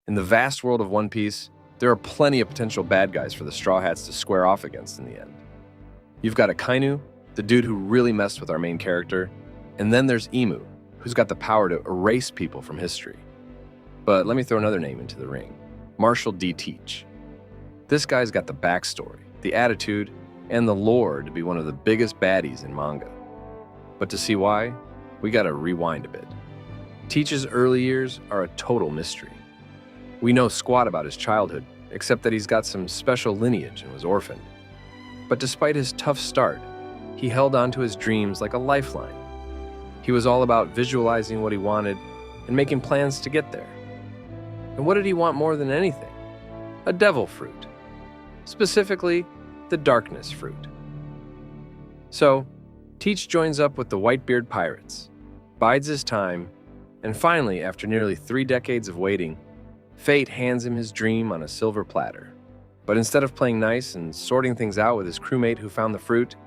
In the vast world of One Piece, there are plenty of potential bad guys for the Straw Hats to square off against in the end. You've got Akainu, the dude who really messed with our main character, and then there's Emu, who's got the power to erase people from history. But let me throw another name into the ring, Marshall D. Teach. This guy's got the backstory, the attitude, and the lore to be one of the biggest baddies in manga. But to see why, we gotta rewind a bit. Teach's early years are a total mystery. We know squat about his childhood, except that he's got some special lineage and was orphaned. But despite his tough start, he held on to his dreams like a lifeline. He was all about visualizing what he wanted and making plans to get there. And what did he want more than anything? A devil fruit. Specifically, the darkness fruit. So, Teach joins up with the Whitebeard pirates, bides his time, and finally, after nearly 3 decades of waiting, fate hands him his dream on a silver platter. But instead of playing nice and sorting things out with his crewmate who found the fruit,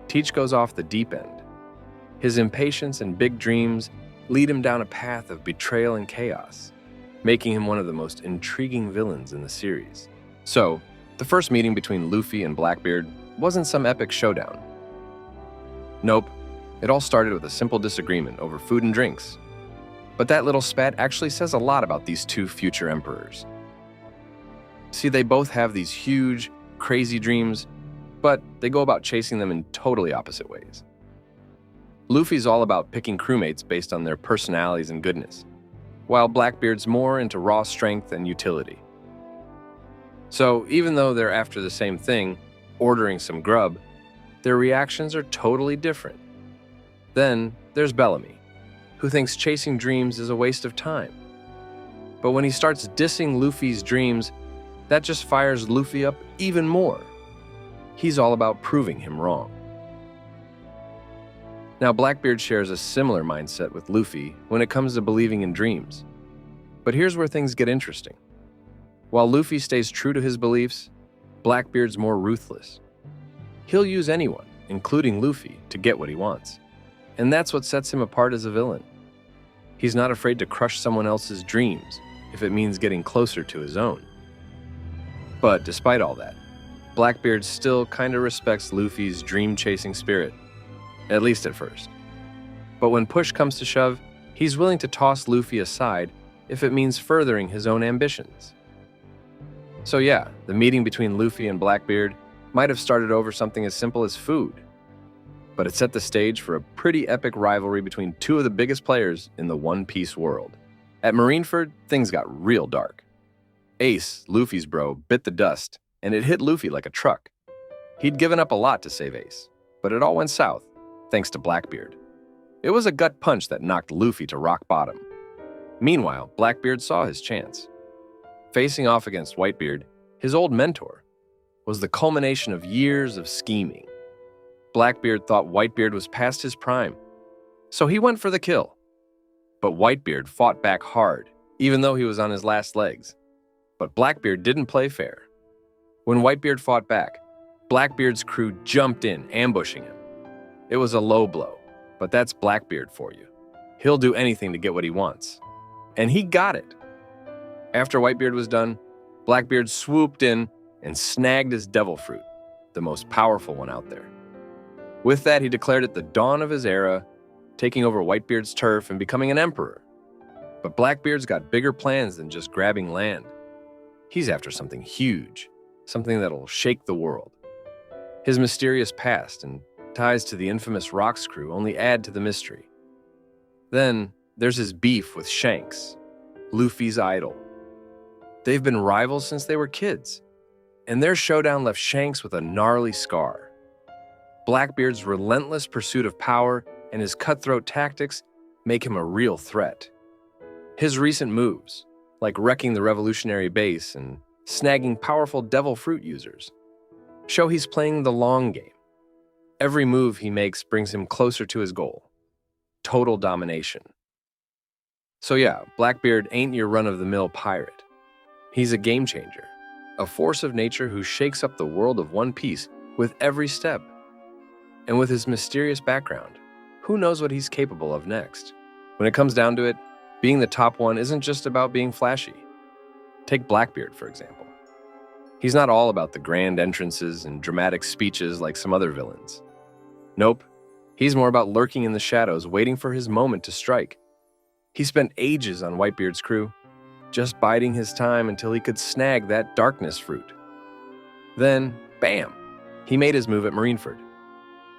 Teach goes off the deep end. His impatience and big dreams lead him down a path of betrayal and chaos, making him one of the most intriguing villains in the series. So, the first meeting between Luffy and Blackbeard wasn't some epic showdown. Nope, it all started with a simple disagreement over food and drinks. But that little spat actually says a lot about these two future emperors. See, they both have these huge, crazy dreams, but they go about chasing them in totally opposite ways. Luffy's all about picking crewmates based on their personalities and goodness, while Blackbeard's more into raw strength and utility. So even though they're after the same thing, ordering some grub, their reactions are totally different. Then there's Bellamy, who thinks chasing dreams is a waste of time. But when he starts dissing Luffy's dreams, that just fires Luffy up even more. He's all about proving him wrong. Now, Blackbeard shares a similar mindset with Luffy when it comes to believing in dreams. But here's where things get interesting. While Luffy stays true to his beliefs, Blackbeard's more ruthless. He'll use anyone, including Luffy, to get what he wants. And that's what sets him apart as a villain. He's not afraid to crush someone else's dreams if it means getting closer to his own. But despite all that, Blackbeard still kinda respects Luffy's dream-chasing spirit, at least at first. But when push comes to shove, he's willing to toss Luffy aside if it means furthering his own ambitions. So yeah, the meeting between Luffy and Blackbeard might have started over something as simple as food, but it set the stage for a pretty epic rivalry between two of the biggest players in the One Piece world. At Marineford, things got real dark. Ace, Luffy's bro, bit the dust, and it hit Luffy like a truck. He'd given up a lot to save Ace, but it all went south, thanks to Blackbeard. It was a gut punch that knocked Luffy to rock bottom. Meanwhile, Blackbeard saw his chance. Facing off against Whitebeard, his old mentor, was the culmination of years of scheming. Blackbeard thought Whitebeard was past his prime, so he went for the kill. But Whitebeard fought back hard, even though he was on his last legs. But Blackbeard didn't play fair. When Whitebeard fought back, Blackbeard's crew jumped in, ambushing him. It was a low blow, but that's Blackbeard for you. He'll do anything to get what he wants. And he got it. After Whitebeard was done, Blackbeard swooped in and snagged his devil fruit, the most powerful one out there. With that, he declared it the dawn of his era, taking over Whitebeard's turf and becoming an emperor. But Blackbeard's got bigger plans than just grabbing land. He's after something huge, something that'll shake the world. His mysterious past and ties to the infamous Rocks crew only add to the mystery. Then there's his beef with Shanks, Luffy's idol. They've been rivals since they were kids, and their showdown left Shanks with a gnarly scar. Blackbeard's relentless pursuit of power and his cutthroat tactics make him a real threat. His recent moves, like wrecking the revolutionary base and snagging powerful devil fruit users, show he's playing the long game. Every move he makes brings him closer to his goal: total domination. So yeah, Blackbeard ain't your run-of-the-mill pirate. He's a game changer, a force of nature who shakes up the world of One Piece with every step. And with his mysterious background, who knows what he's capable of next? When it comes down to it, being the top one isn't just about being flashy. Take Blackbeard, for example. He's not all about the grand entrances and dramatic speeches like some other villains. Nope, he's more about lurking in the shadows, waiting for his moment to strike. He spent ages on Whitebeard's crew, just biding his time until he could snag that darkness fruit. Then, bam, he made his move at Marineford,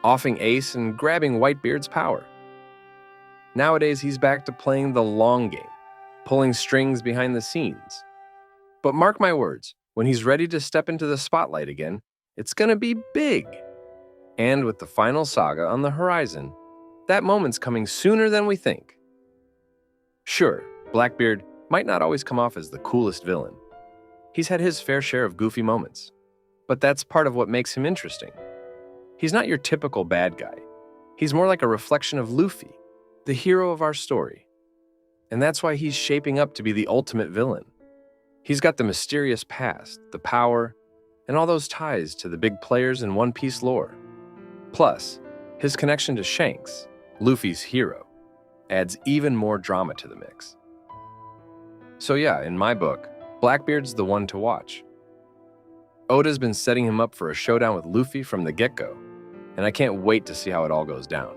offing Ace and grabbing Whitebeard's power. Nowadays, he's back to playing the long game, pulling strings behind the scenes. But mark my words, when he's ready to step into the spotlight again, it's gonna be big. And with the final saga on the horizon, that moment's coming sooner than we think. Sure, Blackbeard might not always come off as the coolest villain. He's had his fair share of goofy moments, but that's part of what makes him interesting. He's not your typical bad guy. He's more like a reflection of Luffy, the hero of our story. And that's why he's shaping up to be the ultimate villain. He's got the mysterious past, the power, and all those ties to the big players in One Piece lore. Plus, his connection to Shanks, Luffy's hero, adds even more drama to the mix. So yeah, in my book, Blackbeard's the one to watch. Oda's been setting him up for a showdown with Luffy from the get-go, and I can't wait to see how it all goes down.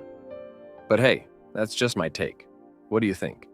But hey, that's just my take. What do you think?